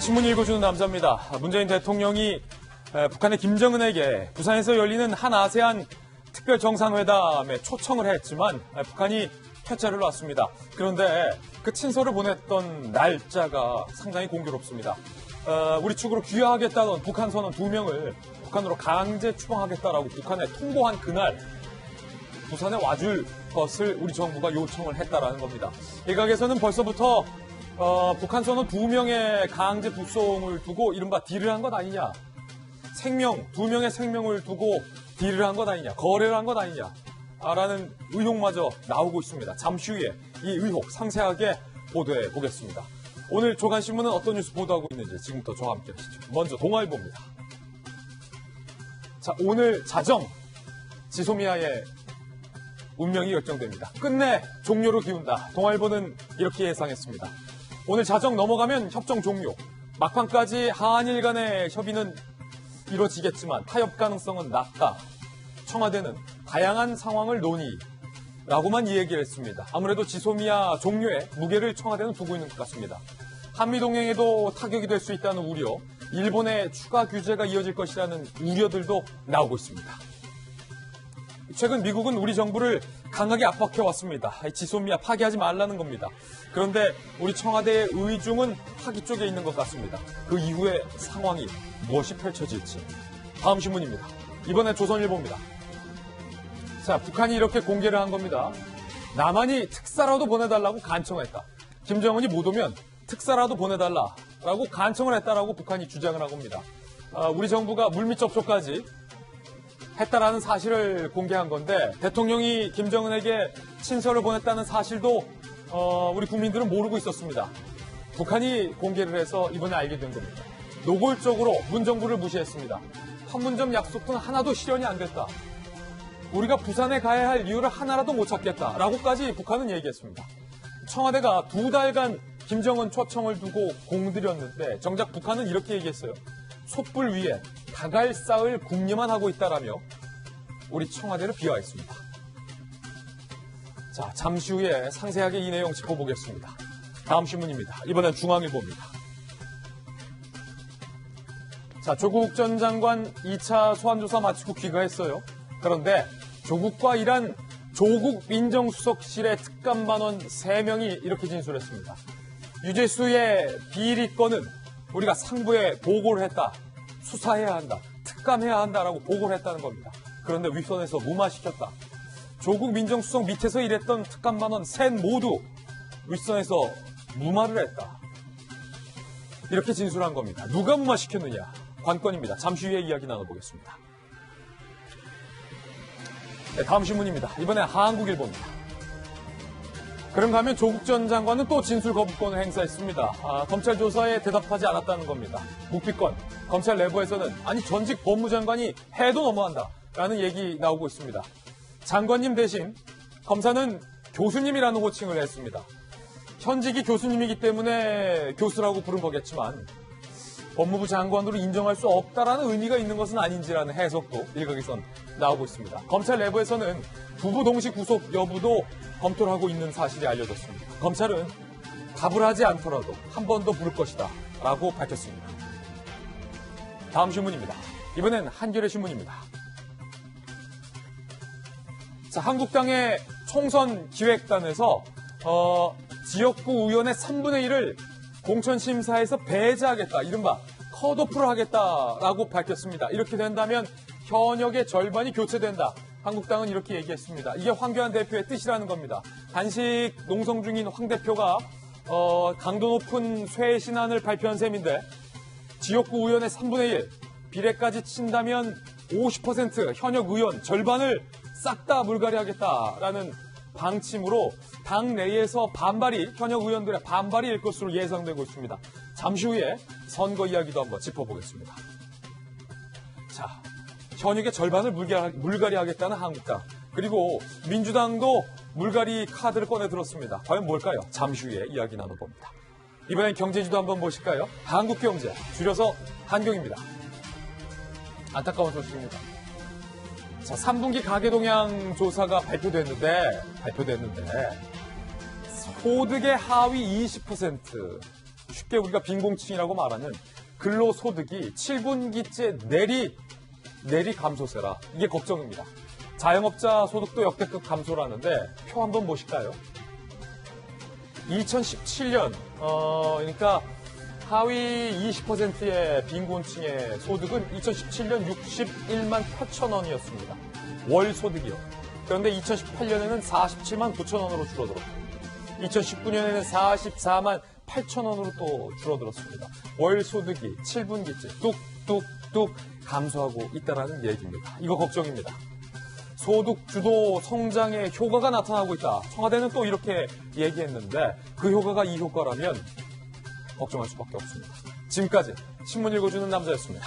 신문 읽어주는 남자입니다. 문재인 대통령이 북한의 김정은에게 부산에서 열리는 한 아세안 특별 정상회담에 초청을 했지만 북한이 퇴짜를 놨습니다. 그런데 그 친서를 보냈던 날짜가 상당히 공교롭습니다. 우리 측으로 귀화하겠다던 북한 선원 2명을 북한으로 강제 추방하겠다라고 북한에 통보한 그날 부산에 와줄 것을 우리 정부가 요청을 했다라는 겁니다. 일각에서는 벌써부터 북한 선원 2명의 강제 북송을 두고 이른바 딜을 한 것 아니냐. 2명의 생명을 두고 딜을 한 것 아니냐. 거래를 한 것 아니냐. 라는 의혹마저 나오고 있습니다. 잠시 후에 이 의혹 상세하게 보도해 보겠습니다. 오늘 조간신문은 어떤 뉴스 보도하고 있는지 지금부터 저와 함께 하시죠. 먼저 동아일보입니다. 자, 오늘 자정 지소미아의 운명이 결정됩니다. 끝내 종료로 기운다. 동아일보는 이렇게 예상했습니다. 오늘 자정 넘어가면 협정 종료. 막판까지 한일 간의 협의는 이루어지겠지만 타협 가능성은 낮다. 청와대는 다양한 상황을 논의라고만 이 얘기를 했습니다. 아무래도 지소미아 종료에 무게를 청와대는 두고 있는 것 같습니다. 한미동맹에도 타격이 될 수 있다는 우려, 일본의 추가 규제가 이어질 것이라는 우려들도 나오고 있습니다. 최근 미국은 우리 정부를 강하게 압박해왔습니다. 지소미아 파기하지 말라는 겁니다. 그런데 우리 청와대의 의중은 파기 쪽에 있는 것 같습니다. 그 이후의 상황이 무엇이 펼쳐질지. 다음 신문입니다. 이번엔 조선일보입니다. 자, 북한이 이렇게 공개를 한 겁니다. 남한이 특사라도 보내달라고 간청했다. 김정은이 못 오면 특사라도 보내달라라고 간청을 했다라고 북한이 주장을 한 겁니다. 우리 정부가 물밑 접촉까지 했다라는 사실을 공개한 건데 대통령이 김정은에게 친서를 보냈다는 사실도 우리 국민들은 모르고 있었습니다. 북한이 공개를 해서 이번에 알게 된 겁니다. 노골적으로 문정부를 무시했습니다. 판문점 약속은 하나도 실현이 안 됐다. 우리가 부산에 가야 할 이유를 하나라도 못 찾겠다라고까지 북한은 얘기했습니다. 청와대가 2달간 김정은 초청을 두고 공들였는데 정작 북한은 이렇게 얘기했어요. 촛불 위에 닭알 쌓을 궁리만 하고 있다라며 우리 청와대를 비하했습니다. 자, 잠시 후에 상세하게 이 내용 짚어보겠습니다. 다음 신문입니다. 이번엔 중앙일보입니다. 자, 조국 전 장관 2차 소환조사 마치고 귀가했어요. 그런데 조국과 일한 조국 민정수석실의 특감반원 3명이 이렇게 진술했습니다. 유재수의 비리 건은 우리가 상부에 보고를 했다. 수사해야 한다. 특감해야 한다라고 보고를 했다는 겁니다. 그런데 윗선에서 무마시켰다. 조국 민정수석 밑에서 일했던 특감반원 셋 모두 윗선에서 무마를 했다. 이렇게 진술한 겁니다. 누가 무마시켰느냐? 관건입니다. 잠시 후에 이야기 나눠보겠습니다. 네, 다음 신문입니다. 이번엔 한국일보입니다. 그런가 하면 조국 전 장관은 또 진술 거부권을 행사했습니다. 검찰 조사에 대답하지 않았다는 겁니다. 묵비권. 검찰 내부에서는 아니 전직 법무장관이 해도 너무한다라는 얘기 나오고 있습니다. 장관님 대신 검사는 교수님이라는 호칭을 했습니다. 현직이 교수님이기 때문에 교수라고 부른 거겠지만 법무부 장관으로 인정할 수 없다라는 의미가 있는 것은 아닌지라는 해석도 일각에선 나오고 있습니다. 검찰 내부에서는 부부 동시 구속 여부도 검토를 하고 있는 사실이 알려졌습니다. 검찰은 답을 하지 않더라도 한 번 더 부를 것이다 라고 밝혔습니다. 다음 신문입니다. 이번엔 한겨레 신문입니다. 자, 한국당의 총선 기획단에서 지역구 의원의 3분의 1을 공천심사에서 배제하겠다. 이른바 컷오프를 하겠다라고 밝혔습니다. 이렇게 된다면 현역의 절반이 교체된다. 한국당은 이렇게 얘기했습니다. 이게 황교안 대표의 뜻이라는 겁니다. 단식 농성 중인 황 대표가 강도 높은 쇄 신안을 발표한 셈인데 지역구 의원의 3분의 1 비례까지 친다면 50% 현역 의원 절반을 싹 다 물갈이하겠다라는 방침으로 당 내에서 현역 의원들의 반발이 일 것으로 예상되고 있습니다. 잠시 후에 선거 이야기도 한번 짚어보겠습니다. 자, 현역의 절반을 물갈이하겠다는 한국당. 그리고 민주당도 물갈이 카드를 꺼내 들었습니다. 과연 뭘까요? 잠시 후에 이야기 나눠봅니다. 이번엔 경제지도 한번 보실까요? 한국경제, 줄여서 한경입니다. 안타까운 소식입니다. 자, 3분기 가계동향 조사가 발표됐는데 소득의 하위 20%, 쉽게 우리가 빈곤층이라고 말하는 근로소득이 7분기째 내리 감소세라. 이게 걱정입니다. 자영업자 소득도 역대급 감소라는데 표 한번 보실까요? 2017년 그러니까 하위 20%의 빈곤층의 소득은 2017년 61만 8천 원이었습니다. 월 소득이요. 그런데 2018년에는 47만 9천 원으로 줄어들었고 2019년에는 44만 8천 원으로 또 줄어들었습니다. 월 소득이 7분기째 뚝뚝뚝 감소하고 있다는 얘기입니다. 이거 걱정입니다. 소득 주도 성장의 효과가 나타나고 있다. 청와대는 또 이렇게 얘기했는데 그 효과가 이 효과라면 걱정할 수밖에 없습니다. 지금까지 신문 읽어주는 남자였습니다.